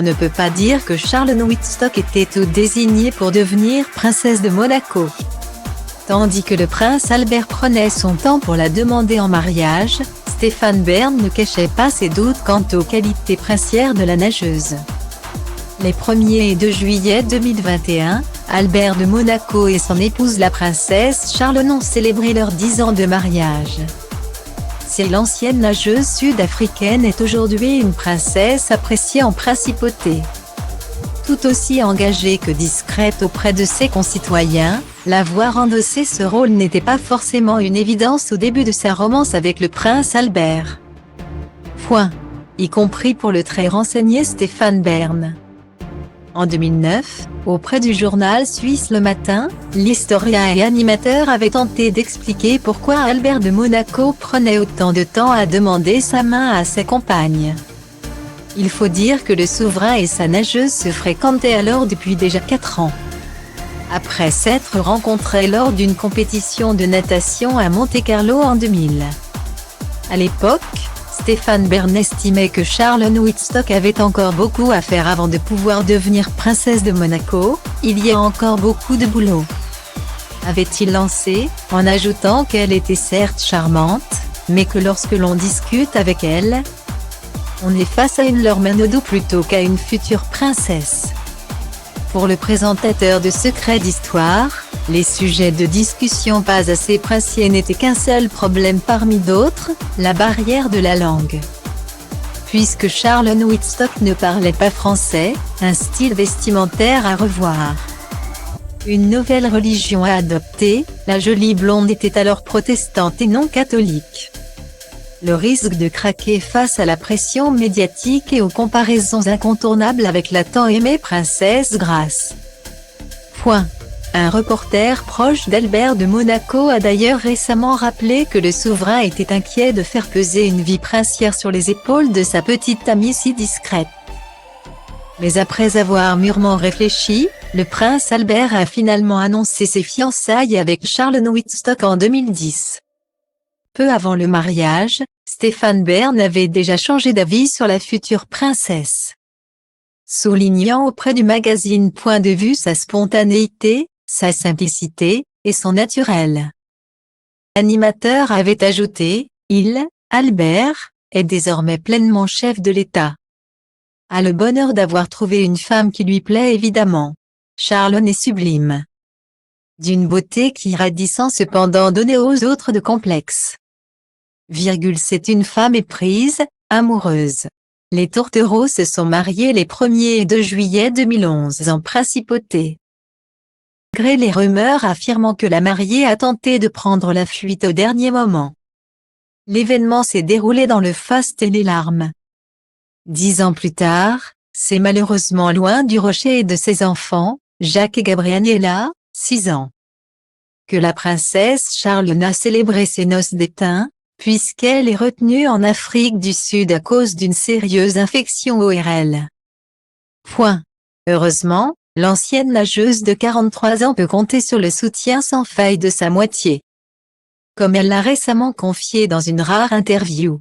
On ne peut pas dire que Charlotte Wittstock était tout désignée pour devenir princesse de Monaco. Tandis que le prince Albert prenait son temps pour la demander en mariage, Stéphane Bern ne cachait pas ses doutes quant aux qualités princières de la nageuse. Les 1er et 2 juillet 2021, Albert de Monaco et son épouse la princesse Charlotte ont célébré leurs 10 ans de mariage. Si l'ancienne nageuse sud-africaine est aujourd'hui une princesse appréciée en principauté. Tout aussi engagée que discrète auprès de ses concitoyens, la voir endosser ce rôle n'était pas forcément une évidence au début de sa romance avec le prince Albert. Y compris pour le très renseigné Stéphane Bern. En 2009, auprès du journal suisse Le Matin, l'historien et animateur avait tenté d'expliquer pourquoi Albert de Monaco prenait autant de temps à demander sa main à ses compagnes. Il faut dire que le souverain et sa nageuse se fréquentaient alors depuis déjà 4 ans. Après s'être rencontrés lors d'une compétition de natation à Monte-Carlo en 2000. À l'époque, Stéphane Bern estimait que Charlotte Wittstock avait encore beaucoup à faire avant de pouvoir devenir princesse de Monaco, il y a encore beaucoup de boulot. Avait-il lancé, en ajoutant qu'elle était certes charmante, mais que lorsque l'on discute avec elle, on est face à une Laure Manodou plutôt qu'à une future princesse. Pour le présentateur de Secrets d'Histoire, les sujets de discussion pas assez princiers n'étaient qu'un seul problème parmi d'autres, la barrière de la langue. Puisque Charlotte Wittstock ne parlait pas français, un style vestimentaire à revoir. Une nouvelle religion à adopter, la jolie blonde était alors protestante et non catholique. Le risque de craquer face à la pression médiatique et aux comparaisons incontournables avec la tant aimée princesse Grace. Un reporter proche d'Albert de Monaco a d'ailleurs récemment rappelé que le souverain était inquiet de faire peser une vie princière sur les épaules de sa petite amie si discrète. Mais après avoir mûrement réfléchi, le prince Albert a finalement annoncé ses fiançailles avec Charlotte Wittstock en 2010. Peu avant le mariage, Stéphane Bern avait déjà changé d'avis sur la future princesse. Soulignant auprès du magazine Point de Vue sa spontanéité, sa simplicité, et son naturel. L'animateur avait ajouté, Albert, est désormais pleinement chef de l'État. A le bonheur d'avoir trouvé une femme qui lui plaît évidemment. Charlotte est sublime. D'une beauté qui irradie sans cependant donner aux autres de complexe. C'est une femme éprise, amoureuse. Les tourtereaux se sont mariés les 1er et 2 juillet 2011 en principauté. Malgré les rumeurs affirmant que la mariée a tenté de prendre la fuite au dernier moment. L'événement s'est déroulé dans le faste et les larmes. 10 ans plus tard, c'est malheureusement loin du rocher et de ses enfants, Jacques et Gabriella, 6 ans. Que la princesse Charlotte a célébré ses noces d'étain, puisqu'elle est retenue en Afrique du Sud à cause d'une sérieuse infection ORL. Heureusement, l'ancienne nageuse de 43 ans peut compter sur le soutien sans faille de sa moitié. Comme elle l'a récemment confié dans une rare interview.